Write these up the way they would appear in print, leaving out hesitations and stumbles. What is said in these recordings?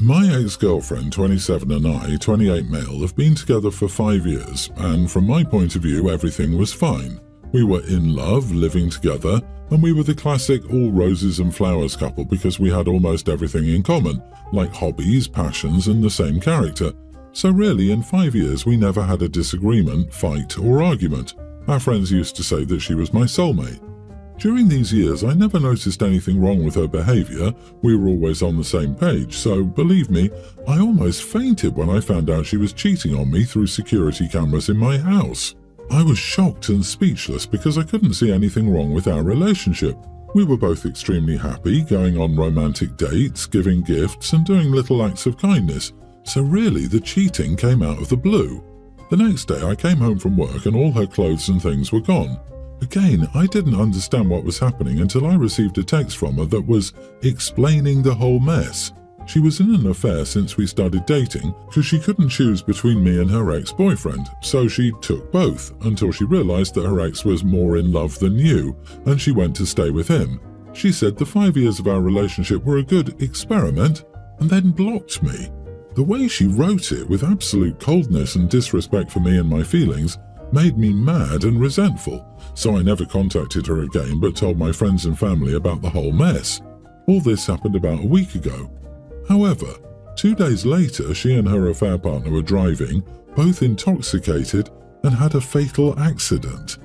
My ex-girlfriend, 27, and I, 28 male, have been together for 5 years, and from my point of view, everything was fine. We were in love, living together, and we were the classic all roses and flowers couple because we had almost everything in common, like hobbies, passions, and the same character. So really, in 5 years, we never had a disagreement, fight, or argument. Our friends used to say that she was my soulmate. During these years, I never noticed anything wrong with her behavior. We were always on the same page, so believe me, I almost fainted when I found out she was cheating on me through security cameras in my house. I was shocked and speechless because I couldn't see anything wrong with our relationship. We were both extremely happy, going on romantic dates, giving gifts, and doing little acts of kindness. So really, the cheating came out of the blue. The next day, I came home from work and all her clothes and things were gone. Again, I didn't understand what was happening until I received a text from her that was explaining the whole mess. She was in an affair since we started dating because she couldn't choose between me and her ex-boyfriend, so she took both until she realized that her ex was more in love than you, and she went to stay with him. She said the 5 years of our relationship were a good experiment, and then blocked me. The way she wrote it, with absolute coldness and disrespect for me and my feelings, made me mad and resentful, so I never contacted her again but told my friends and family about the whole mess. All this happened about a week ago. However, 2 days later, she and her affair partner were driving, both intoxicated, and had a fatal accident.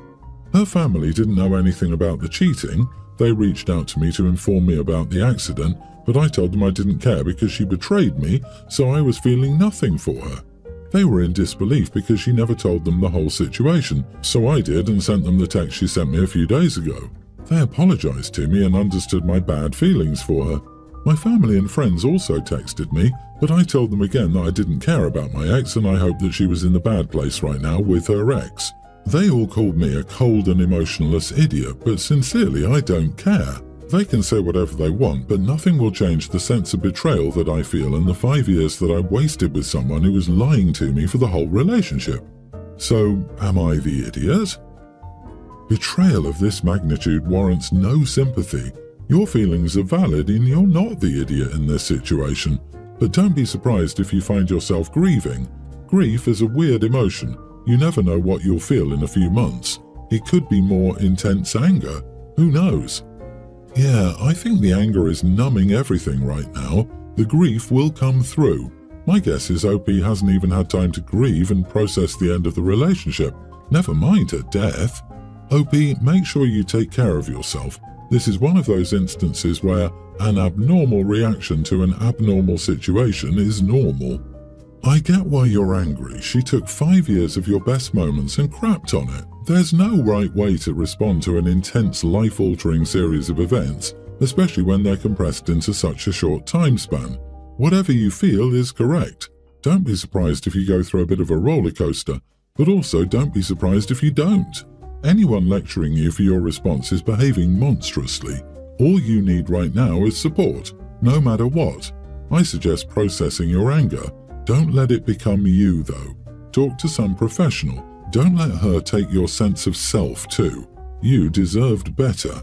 Her family didn't know anything about the cheating. They reached out to me to inform me about the accident, but I told them I didn't care because she betrayed me, so I was feeling nothing for her. They were in disbelief because she never told them the whole situation, so I did and sent them the text she sent me a few days ago. They apologized to me and understood my bad feelings for her. My family and friends also texted me, but I told them again that I didn't care about my ex and I hoped that she was in the bad place right now with her ex. They all called me a cold and emotionless idiot, but sincerely I don't care. They can say whatever they want, but nothing will change the sense of betrayal that I feel in the 5 years that I wasted with someone who was lying to me for the whole relationship. So, am I the idiot? Betrayal of this magnitude warrants no sympathy. Your feelings are valid and you're not the idiot in this situation. But don't be surprised if you find yourself grieving. Grief is a weird emotion. You never know what you'll feel in a few months. It could be more intense anger. Who knows? Yeah, I think the anger is numbing everything right now. The grief will come through. My guess is OP hasn't even had time to grieve and process the end of the relationship, never mind her death. OP, make sure you take care of yourself. This is one of those instances where an abnormal reaction to an abnormal situation is normal. I get why you're angry. She took 5 years of your best moments and crapped on it. There's no right way to respond to an intense, life-altering series of events, especially when they're compressed into such a short time span. Whatever you feel is correct. Don't be surprised if you go through a bit of a roller coaster, but also don't be surprised if you don't. Anyone lecturing you for your response is behaving monstrously. All you need right now is support, no matter what. I suggest processing your anger. Don't let it become you, though. Talk to some professional. Don't let her take your sense of self, too. You deserved better.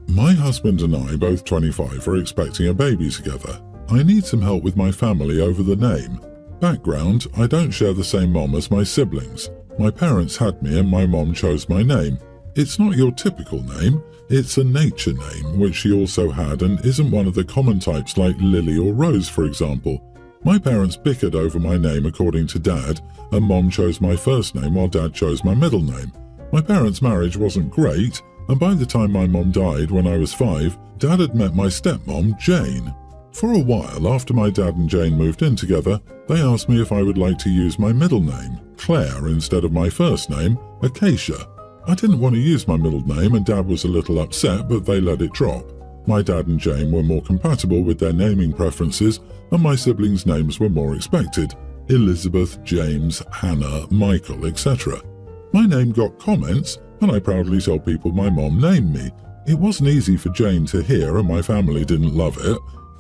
My husband and I, both 25, are expecting a baby together. I need some help with my family over the name. Background, I don't share the same mom as my siblings. My parents had me and my mom chose my name. It's not your typical name. It's a nature name, which she also had and isn't one of the common types like Lily or Rose, for example. My parents bickered over my name according to Dad, and Mom chose my first name while Dad chose my middle name. My parents' marriage wasn't great, and by the time my mom died when I was 5, Dad had met my stepmom, Jane. For a while after my dad and Jane moved in together, they asked me if I would like to use my middle name, Claire, instead of my first name, Acacia. I didn't want to use my middle name and Dad was a little upset, but they let it drop. My dad and Jane were more compatible with their naming preferences, and my siblings' names were more expected: Elizabeth, James, Hannah, Michael, etc. My name got comments, and I proudly told people my mom named me. It wasn't easy for Jane to hear, and my family didn't love it.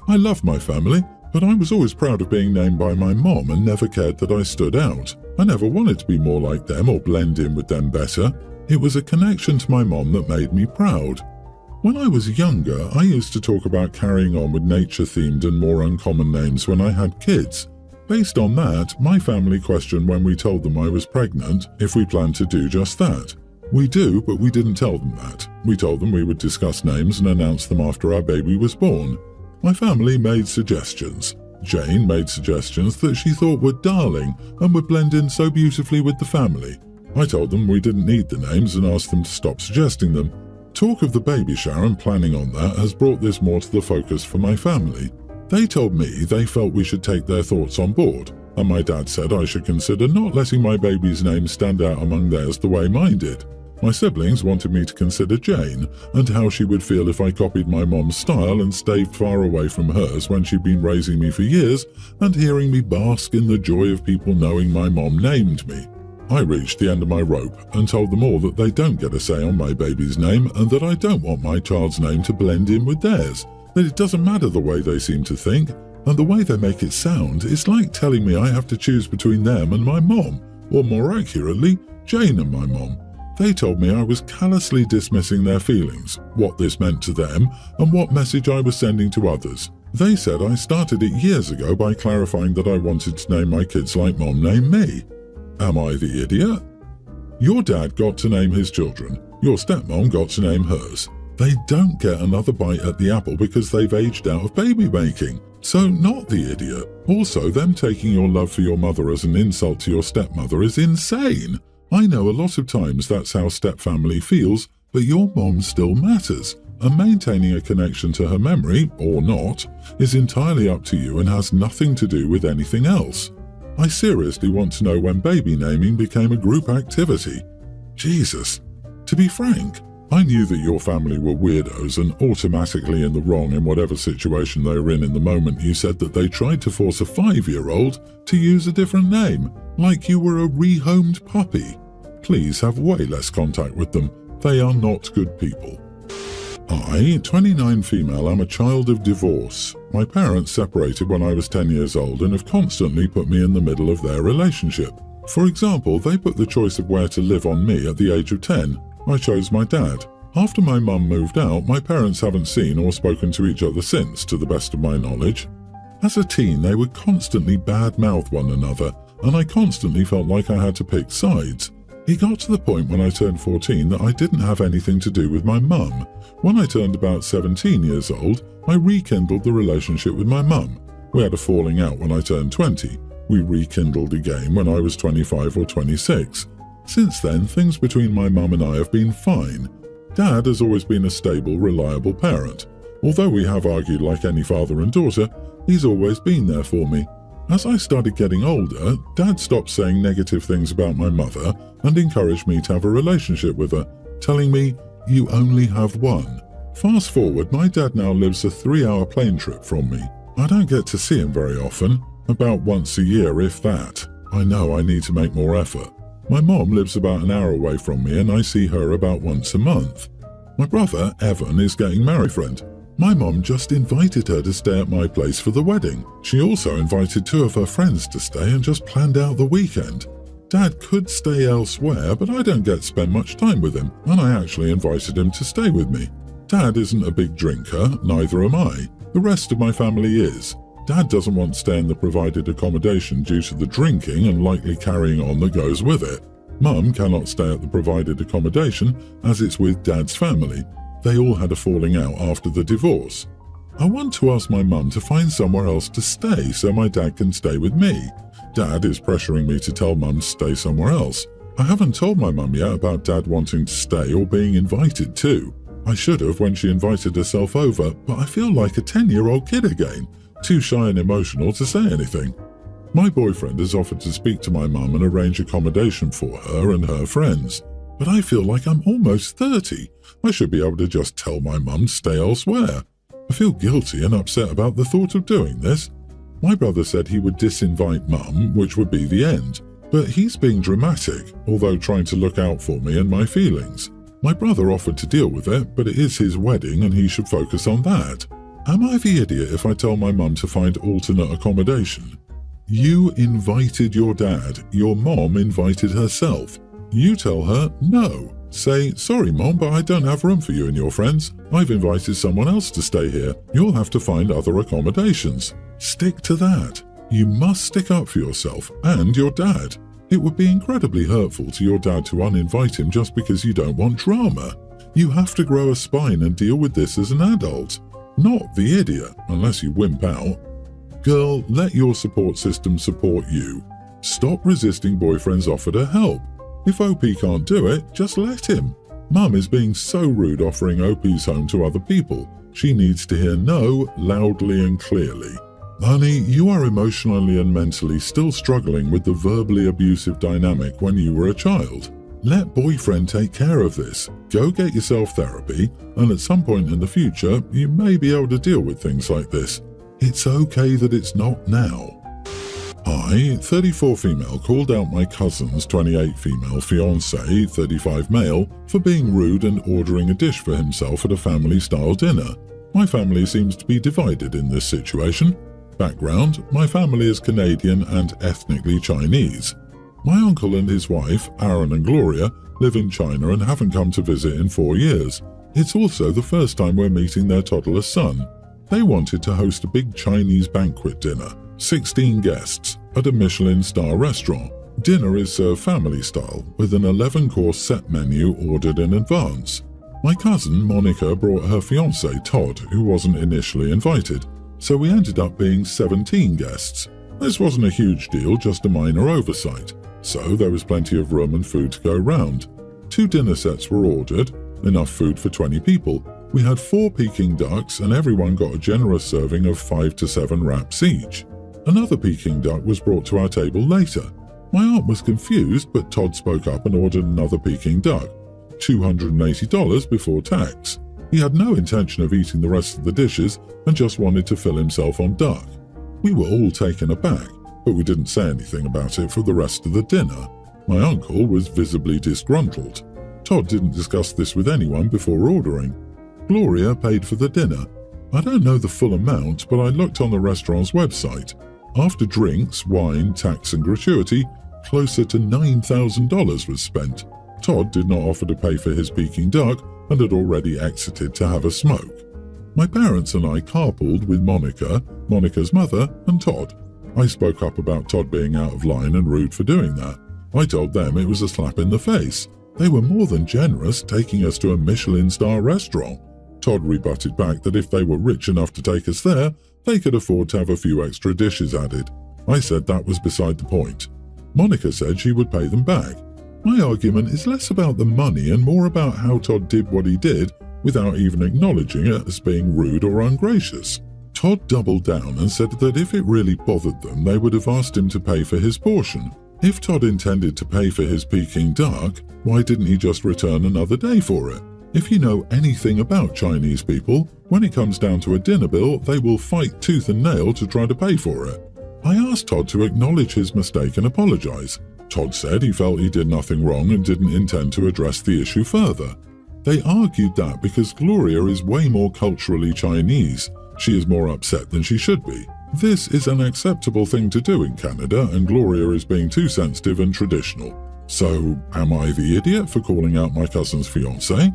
I love my family, but I was always proud of being named by my mom and never cared that I stood out. I never wanted to be more like them or blend in with them better. It was a connection to my mom that made me proud. When I was younger, I used to talk about carrying on with nature-themed and more uncommon names when I had kids. Based on that, my family questioned when we told them I was pregnant if we planned to do just that. We do, but we didn't tell them that. We told them we would discuss names and announce them after our baby was born. My family made suggestions. Jane made suggestions that she thought were darling and would blend in so beautifully with the family. I told them we didn't need the names and asked them to stop suggesting them. Talk of the baby shower and planning on that has brought this more to the focus for my family. They told me they felt we should take their thoughts on board, and my dad said I should consider not letting my baby's name stand out among theirs the way mine did. My siblings wanted me to consider Jane and how she would feel if I copied my mom's style and stayed far away from hers when she'd been raising me for years and hearing me bask in the joy of people knowing my mom named me. I reached the end of my rope and told them all that they don't get a say on my baby's name and that I don't want my child's name to blend in with theirs, that it doesn't matter the way they seem to think, and the way they make it sound is like telling me I have to choose between them and my mom, or more accurately, Jane and my mom. They told me I was callously dismissing their feelings, what this meant to them, and what message I was sending to others. They said I started it years ago by clarifying that I wanted to name my kids like Mom named me. Am I the idiot? Your dad got to name his children. Your stepmom got to name hers. They don't get another bite at the apple because they've aged out of baby making. So not the idiot. Also, them taking your love for your mother as an insult to your stepmother is insane. I know a lot of times that's how stepfamily feels, but your mom still matters, and maintaining a connection to her memory, or not, is entirely up to you and has nothing to do with anything else. I seriously want to know when baby naming became a group activity. Jesus. To be frank, I knew that your family were weirdos and automatically in the wrong in whatever situation they were in the moment you said that they tried to force a 5-year-old to use a different name, like you were a rehomed puppy. Please have way less contact with them. They are not good people. I, 29 female, am a child of divorce. My parents separated when I was 10 years old and have constantly put me in the middle of their relationship. For example, they put the choice of where to live on me at the age of 10. I chose my dad. After my mum moved out, my parents haven't seen or spoken to each other since, to the best of my knowledge. As a teen, they would constantly badmouth one another, and I constantly felt like I had to pick sides. It got to the point when I turned 14 that I didn't have anything to do with my mum. When I turned about 17 years old, I rekindled the relationship with my mum. We had a falling out when I turned 20. We rekindled again when I was 25 or 26. Since then, things between my mum and I have been fine. Dad has always been a stable, reliable parent. Although we have argued like any father and daughter, he's always been there for me. As I started getting older, Dad stopped saying negative things about my mother and encouraged me to have a relationship with her, telling me, "You only have one." Fast forward, my dad now lives a 3-hour plane trip from me. I don't get to see him very often, about once a year if that. I know I need to make more effort. My mom lives about an hour away from me and I see her about once a month. My brother, Evan, is getting married friend. My mom just invited her to stay at my place for the wedding. She also invited 2 of her friends to stay and just planned out the weekend. Dad could stay elsewhere, but I don't get to spend much time with him, and I actually invited him to stay with me. Dad isn't a big drinker, neither am I. The rest of my family is. Dad doesn't want to stay in the provided accommodation due to the drinking and likely carrying on that goes with it. Mum cannot stay at the provided accommodation as it's with Dad's family. They all had a falling out after the divorce. I want to ask my mum to find somewhere else to stay so my dad can stay with me. Dad is pressuring me to tell Mum to stay somewhere else. I haven't told my mum yet about Dad wanting to stay or being invited to. I should have when she invited herself over, but I feel like a 10-year-old kid again, too shy and emotional to say anything. My boyfriend has offered to speak to my mum and arrange accommodation for her and her friends. But I feel like I'm almost 30. I should be able to just tell my mum to stay elsewhere. I feel guilty and upset about the thought of doing this. My brother said he would disinvite Mum, which would be the end. But he's being dramatic, although trying to look out for me and my feelings. My brother offered to deal with it, but it is his wedding and he should focus on that. Am I the idiot if I tell my mum to find alternate accommodation? You invited your dad. Your mom invited herself. You tell her no. Say, sorry mom, but I don't have room for you and your friends. I've invited someone else to stay here. You'll have to find other accommodations. Stick to that. You must stick up for yourself and your dad. It would be incredibly hurtful to your dad to uninvite him just because you don't want drama. You have to grow a spine and deal with this as an adult. Not the idiot, unless you wimp out. Girl, let your support system support you. Stop resisting boyfriend's offer to help. If OP can't do it, just let him. Mum is being so rude offering OP's home to other people. She needs to hear no loudly and clearly. Honey, you are emotionally and mentally still struggling with the verbally abusive dynamic when you were a child. Let boyfriend take care of this. Go get yourself therapy, and at some point in the future, you may be able to deal with things like this. It's okay that it's not now. I, 34 female, called out my cousin's 28 female fiancé, 35 male, for being rude and ordering a dish for himself at a family-style dinner. My family seems to be divided in this situation. Background: my family is Canadian and ethnically Chinese. My uncle and his wife, Aaron and Gloria, live in China and haven't come to visit in 4 years. It's also the first time we're meeting their toddler son. They wanted to host a big Chinese banquet dinner, 16 guests, at a Michelin star restaurant. Dinner is served family style, with an 11-course set menu ordered in advance. My cousin, Monica, brought her fiancé, Todd, who wasn't initially invited, so we ended up being 17 guests. This wasn't a huge deal, just a minor oversight, so there was plenty of room and food to go round. 2 dinner sets were ordered, enough food for 20 people. We had 4 Peking ducks and everyone got a generous serving of 5 to 7 wraps each. Another Peking duck was brought to our table later. My aunt was confused, but Todd spoke up and ordered another Peking duck, $280 before tax. He had no intention of eating the rest of the dishes and just wanted to fill himself on duck. We were all taken aback, but we didn't say anything about it for the rest of the dinner. My uncle was visibly disgruntled. Todd didn't discuss this with anyone before ordering. Gloria paid for the dinner. I don't know the full amount, but I looked on the restaurant's website. After drinks, wine, tax and gratuity, closer to $9,000 was spent. Todd did not offer to pay for his Peking duck and had already exited to have a smoke. My parents and I carpooled with Monica, Monica's mother, and Todd. I spoke up about Todd being out of line and rude for doing that. I told them it was a slap in the face. They were more than generous, taking us to a Michelin star restaurant. Todd rebutted back that if they were rich enough to take us there, they could afford to have a few extra dishes added. I said that was beside the point. Monica said she would pay them back. My argument is less about the money and more about how Todd did what he did without even acknowledging it as being rude or ungracious. Todd doubled down and said that if it really bothered them, they would have asked him to pay for his portion. If Todd intended to pay for his Peking duck, why didn't he just return another day for it? If you know anything about Chinese people, when it comes down to a dinner bill, they will fight tooth and nail to try to pay for it. I asked Todd to acknowledge his mistake and apologize. Todd said he felt he did nothing wrong and didn't intend to address the issue further. They argued that because Gloria is way more culturally Chinese, she is more upset than she should be. This is an acceptable thing to do in Canada, and Gloria is being too sensitive and traditional. So, am I the idiot for calling out my cousin's fiancé?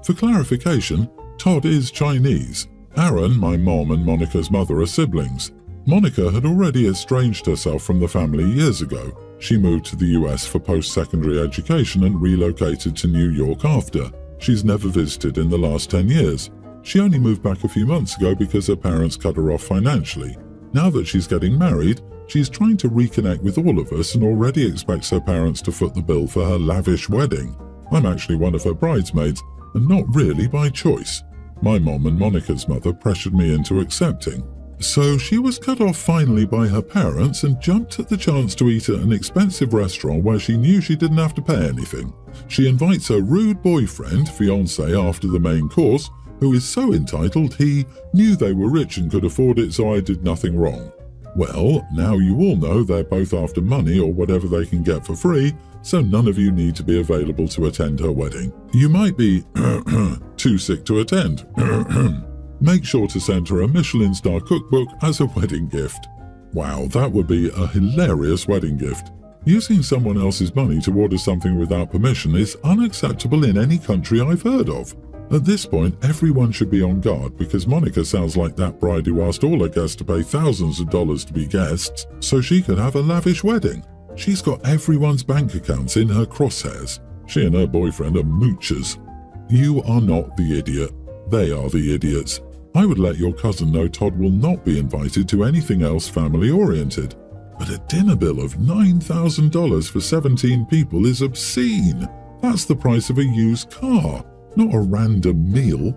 For clarification, Todd is Chinese. Aaron, my mom and Monica's mother are siblings. Monica had already estranged herself from the family years ago. She moved to the US for post-secondary education and relocated to New York after. She's never visited in the last 10 years. She only moved back a few months ago because her parents cut her off financially. Now that she's getting married, she's trying to reconnect with all of us and already expects her parents to foot the bill for her lavish wedding. I'm actually one of her bridesmaids, and not really by choice. My mom and Monica's mother pressured me into accepting. So she was cut off finally by her parents and jumped at the chance to eat at an expensive restaurant where she knew she didn't have to pay anything. She invites her rude boyfriend, fiancé, after the main course, who is so entitled he knew they were rich and could afford it, so I did nothing wrong. Well, now you all know they're both after money or whatever they can get for free, so none of you need to be available to attend her wedding. You might be too sick to attend. Make sure to send her a Michelin star cookbook as a wedding gift. Wow, that would be a hilarious wedding gift. Using someone else's money to order something without permission is unacceptable in any country I've heard of. At this point, everyone should be on guard because Monica sounds like that bride who asked all her guests to pay thousands of dollars to be guests so she could have a lavish wedding. She's got everyone's bank accounts in her crosshairs. She and her boyfriend are moochers. You are not the idiot. They are the idiots. I would let your cousin know Todd will not be invited to anything else family-oriented. But a dinner bill of $9,000 for 17 people is obscene. That's the price of a used car, not a random meal.